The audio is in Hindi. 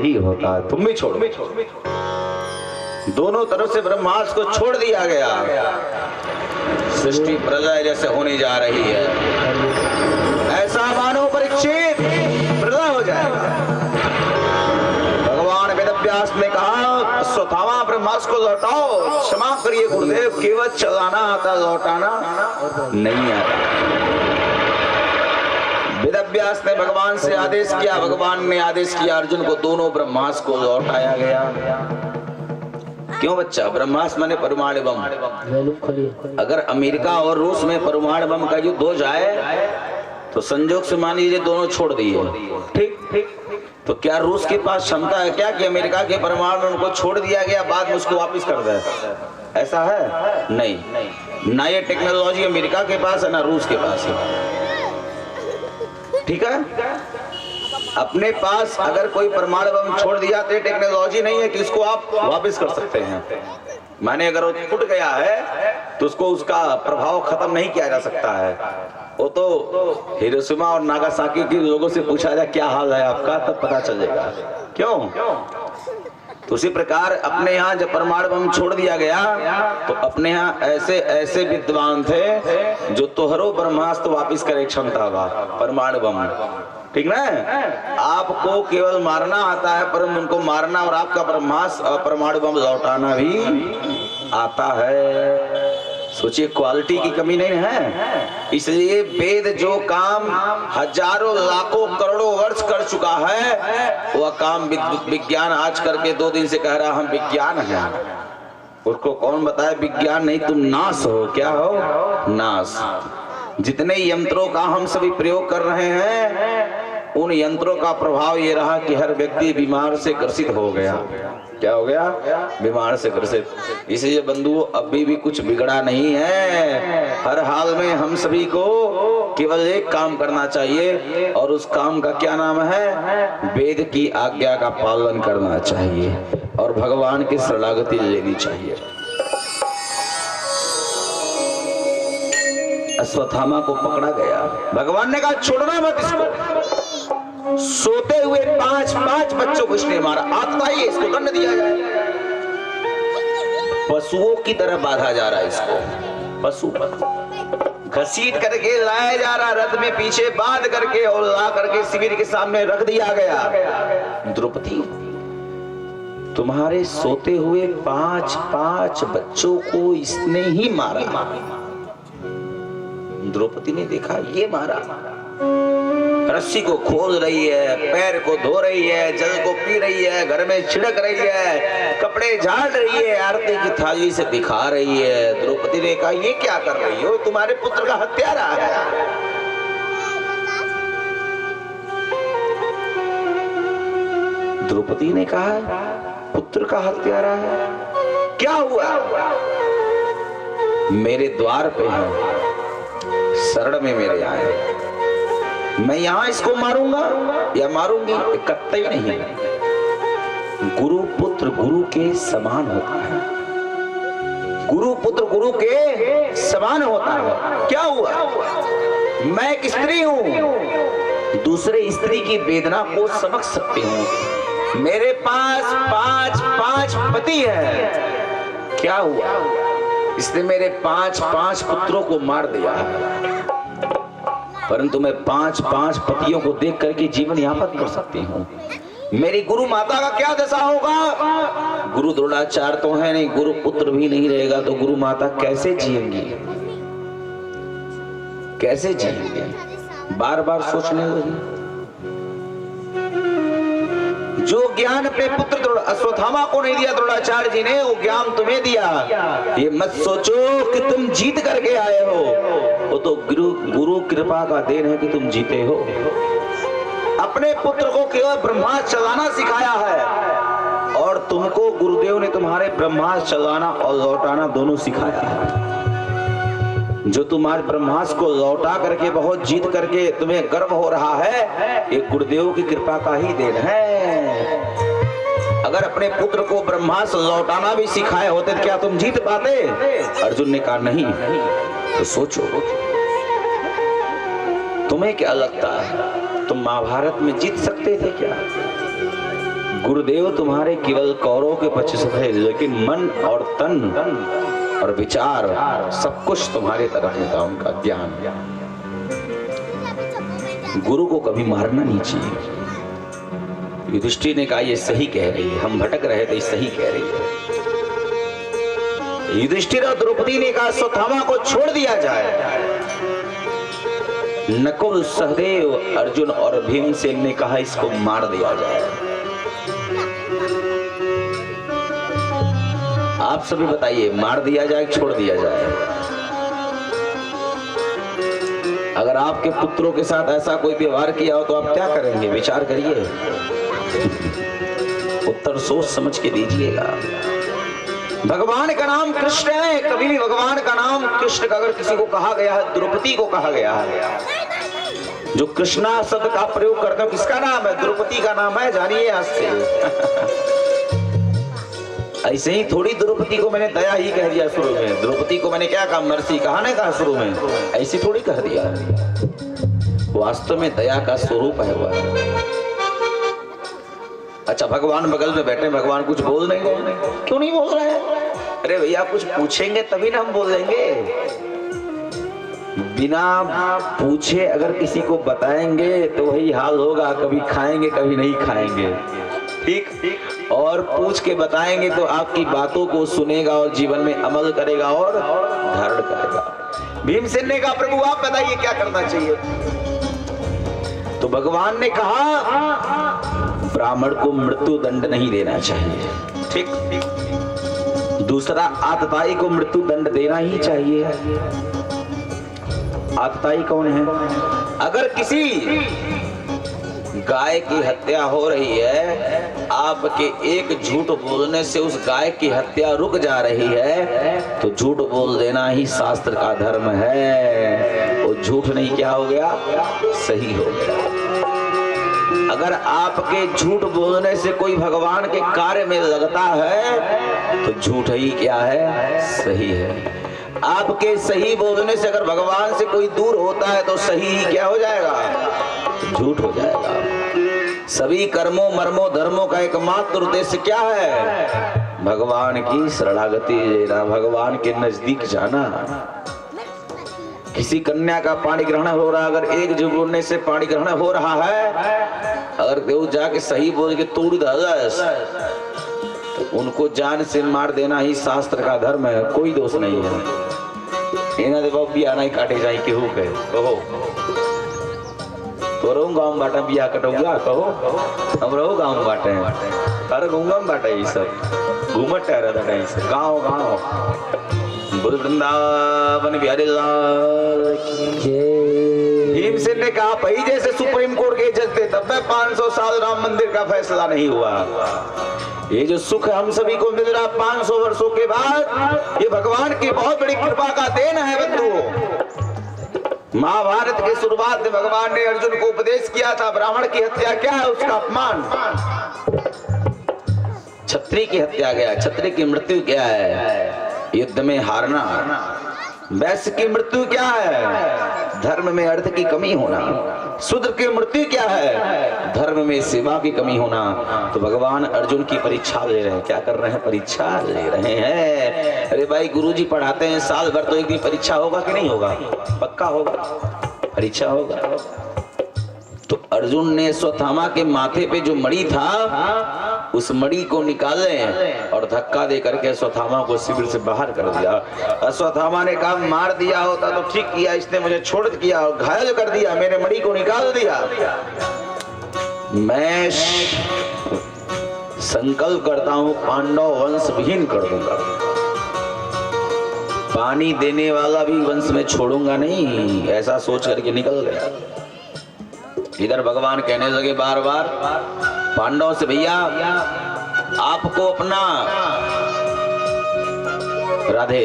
यही होता है। तुम भी छोड़ो। दोनों तरफ से ब्रह्मास्त्र को छोड़ दिया गया। सृष्टि प्रलय जैसे होने जा रही है, ऐसा मानो परीक्षित प्रलय हो जाएगा। भगवान वेदव्यास ने कहा अश्वत्थामा ब्रह्मास्त्र को लौटाओ, क्षमा करिए गुरुदेव, केवल चलाना आता, लौटाना नहीं आता। वेदव्यास ने भगवान से आदेश किया, भगवान ने आदेश किया, अर्जुन को दोनों ब्रह्मास्त्र को लौटाया गया। क्यों बच्चा? ब्रह्मास्त्र माने परमाणु बम। अगर अमेरिका और रूस में परमाणु बम का युद्ध हो जाए तो संजोग से मान लीजिए दोनों छोड़ दिए, ठीक, तो क्या रूस के पास क्षमता है क्या कि अमेरिका के परमाणु उनको छोड़ दिया गया, बाद में उसको वापस कर दे? ऐसा है? नहीं, ना ये टेक्नोलॉजी अमेरिका के पास है ना रूस के पास है। ठीक है, अपने पास अगर कोई परमाणु बम छोड़ दिया तो टेक्नोलॉजी नहीं है कि उसको आप वापस कर सकते हैं। माने अगर वो फूट गया है तो उसको उसका प्रभाव खत्म नहीं किया जा सकता है। वो तो हिरोशिमा और नागासाकी के लोगों से पूछा जाए क्या हाल है आपका, तब पता चलेगा। क्यों? तो उसी प्रकार अपने यहाँ जब परमाणु बम छोड़ दिया गया तो अपने यहाँ ऐसे ऐसे विद्वान थे जो तोहरो ब्रह्मास्त्र वापिस करे क्षमता का परमाणु बम, ठीक ना? आपको केवल मारना आता है, पर उनको मारना और आपका ब्रह्मास्त्र परमाणु बम लौटाना भी आता है। सोचिए, क्वालिटी की कमी नहीं है। इसलिए वेद जो काम हजारों लाखों करोड़ों वर्ष कर चुका है, वह काम विज्ञान आज करके 2 दिन से कह रहा हम विज्ञान हैं। उसको कौन बताए विज्ञान नहीं, तुम नाश हो। क्या हो? नाश। जितने यंत्रों का हम सभी प्रयोग कर रहे हैं, उन यंत्रों का प्रभाव ये रहा कि हर व्यक्ति बीमार से ग्रसित हो गया। क्या हो गया? बीमार से ग्रसित। इसलिए बंधुओं, अभी भी कुछ बिगड़ा नहीं है। हर हाल में हम सभी को केवल एक काम करना चाहिए, और उस काम का क्या नाम है? वेद की आज्ञा का पालन करना चाहिए और भगवान की शरणागति लेनी चाहिए। अश्वत्थामा को पकड़ा गया, भगवान ने कहा छोड़ना मत इसको। सोते हुए 5 बच्चों को इसने मारा, आता ही इसको दंड दिया जाए। पशुओं की तरह बांधा जा रहा है इसको, पशु घसीट करके लाया जा रहा, रथ में पीछे बांध करके और ला करके शिविर के सामने रख दिया गया। द्रौपदी, तुम्हारे सोते हुए 5 बच्चों को इसने ही मारा। द्रौपदी ने देखा ये मारा, रस्सी को खोल रही है, पैर को धो रही है, जल को पी रही है, घर में छिड़क रही है, कपड़े झाड़ रही है, आरती की थाली से दिखा रही है। द्रौपदी ने कहा ये क्या कर रही हो? तुम्हारे पुत्र का हत्यारा है। द्रौपदी ने कहा पुत्र का हत्यारा है? क्या हुआ? मेरे द्वार पे है, शरण में मेरे आए, मैं यहां इसको मारूंगा या मारूंगी कतई नहीं। गुरु पुत्र गुरु के समान होता है, गुरु पुत्र गुरु के समान होता है। क्या हुआ? मैं एक स्त्री हूं, दूसरे स्त्री की वेदना को समझ सकती हूं। मेरे पास 5 पति है। क्या हुआ? इसने मेरे 5 पुत्रों को मार दिया है, परंतु मैं 5 पतियों को देख करके जीवन यापन कर सकती हूँ। मेरी गुरु माता का क्या दशा होगा? गुरु द्रोणाचार्य तो है नहीं, गुरु पुत्र भी नहीं रहेगा तो गुरु माता कैसे जिएंगी? कैसे जिएंगे? बार बार सोचने लगी। जो ज्ञान अपने पुत्र अश्वत्थामा को नहीं दिया द्रोणाचार्य जी ने, वो ज्ञान तुम्हें दिया। ये मत सोचो कि तुम जीत करके आए हो, वो तो गुरु कृपा का देन है कि तुम जीते हो। अपने पुत्र को केवल ब्रह्मास्त्र चलाना सिखाया है, और तुमको गुरुदेव ने तुम्हारे ब्रह्मास्त्र चलाना और लौटाना दोनों सिखाया है। जो तुम्हारे ब्रह्मास्त्र को लौटा करके बहुत जीत करके तुम्हें गर्व हो रहा है, ये गुरुदेव की कृपा का ही देन है। अगर अपने पुत्र को ब्रह्मास्त्र लौटाना भी सिखाए होते तो क्या तुम जीत पाते? अर्जुन ने कहा नहीं। तो सोचो, तुम्हें क्या लगता है तुम महाभारत में जीत सकते थे क्या? गुरुदेव तुम्हारे केवल कौरव के पक्ष से थे, लेकिन मन और तन और विचार सब कुछ तुम्हारे तरफ में था, उनका ज्ञान। गुरु को कभी मारना नहीं चाहिए। युधिष्ठिर ने कहा ये सही कह रही है, हम भटक रहे थे, सही कह रही है। युधिष्ठिर और द्रौपदी ने कहा अश्वत्थामा को छोड़ दिया जाए। नकुल, सहदेव, अर्जुन और भीमसेन ने कहा इसको मार दिया जाए। आप सभी बताइए, मार दिया जाए, छोड़ दिया जाए? अगर आपके पुत्रों के साथ ऐसा कोई व्यवहार किया हो तो आप क्या करेंगे? विचार करिए, उत्तर सोच समझ के दीजिएगा। भगवान का नाम कृष्ण है। कभी भी भगवान का नाम कृष्ण का अगर किसी को कहा गया है, द्रौपदी को कहा गया है। जो कृष्णा शब्द का प्रयोग करते हो किसका नाम है? द्रौपदी का नाम है, जानिए आज से। ऐसे ही थोड़ी द्रौपदी को मैंने दया ही कह दिया शुरू में। द्रौपदी को मैंने क्या कहा? मर्सी कहा नहीं कहा शुरू में, ऐसी थोड़ी कह दिया। वास्तव में दया का स्वरूप है वह। अच्छा, भगवान बगल में बैठे, भगवान कुछ बोल नहीं, क्यों नहीं बोल रहे हैं? अरे भैया कुछ पूछेंगे तभी ना हम बोल देंगे। बिना पूछे अगर किसी को बताएंगे तो वही हाल होगा, कभी खाएंगे कभी नहीं खाएंगे। ठीक, और पूछ के बताएंगे तो आपकी बातों को सुनेगा और जीवन में अमल करेगा और धारण करेगा। भीमसेन ने कहा प्रभु आप बताइए क्या करना चाहिए? तो भगवान ने कहा ब्राह्मण को मृत्यु दंड नहीं देना चाहिए। ठीक, दूसरा आतताई को मृत्यु दंड देना ही चाहिए। आतताई कौन है? अगर किसी गाय की हत्या हो रही है, आपके एक झूठ बोलने से उस गाय की हत्या रुक जा रही है, तो झूठ बोल देना ही शास्त्र का धर्म है। वो झूठ नहीं क्या हो गया? सही हो गया। अगर आपके झूठ बोलने से कोई भगवान के कार्य में लगता है तो झूठ ही क्या है? सही है। आपके सही बोलने से अगर भगवान से कोई दूर होता है तो सही ही क्या हो जाएगा? झूठ हो जाएगा। सभी कर्मों मर्मों धर्मों का एकमात्र उद्देश्य क्या है? भगवान की शरणागति लेना, भगवान के नजदीक जाना। किसी कन्या का पाणी ग्रहण हो रहा, अगर एक झूठ बोलने से पाणी ग्रहण हो रहा है, अगर देव जाके सही बोल के तोड़ दस तो उनको जान से मार देना ही शास्त्र का धर्म है, कोई दोष नहीं है। इन्हें देखो बिया नहीं काटे जाए केहू के कहो तो रहूं गाँव बाटा बिया कटूंगा कहो हम रहो गाँव बाटे अरे घूंगा बाटा ये सब घूमट रहता है इसे गाँव गाँव बोल वृंदावन बिहारी लाल की जय। भीमसेन ने कहा भाई जैसे सुप्रीम कोर्ट के जज थे तब 500 साल राम मंदिर का फैसला नहीं हुआ। ये जो सुख हम सभी को मिल रहा 500 वर्षों के बाद, ये भगवान की बहुत बड़ी कृपा का देन है बंधुओं। महाभारत के शुरुआत में भगवान ने अर्जुन को उपदेश किया था ब्राह्मण की हत्या क्या है, उसका अपमान। क्षत्रिय की हत्या क्या है, क्षत्रिय की मृत्यु क्या है, युद्ध में हारना। वैश्य की मृत्यु क्या है, धर्म में अर्थ की कमी होना। शूद्र की मृत्यु क्या है, धर्म में सेवा की कमी होना। तो भगवान अर्जुन की परीक्षा ले रहे हैं। क्या कर रहे हैं? परीक्षा ले रहे हैं। अरे भाई गुरुजी पढ़ाते हैं साल भर, तो एक दिन परीक्षा होगा कि नहीं होगा? पक्का होगा, परीक्षा होगा। तो अर्जुन ने अश्वत्थामा के माथे पे जो मणि था उस मणि को निकाले और धक्का दे करके अश्वत्थामा को शिविर से बाहर कर दिया। अश्वत्थामा ने कहा मार दिया होता तो ठीक किया, इसने मुझे छोड़ दिया और घायल कर दिया, मेरे मणि को निकाल दिया। मैं संकल्प करता हूं पांडव वंश विहीन कर दूंगा, पानी देने वाला भी वंश में छोड़ूंगा नहीं, ऐसा सोच करके निकल गया। इधर भगवान कहने लगे बार बार पांडवों से, भैया आपको अपना राधे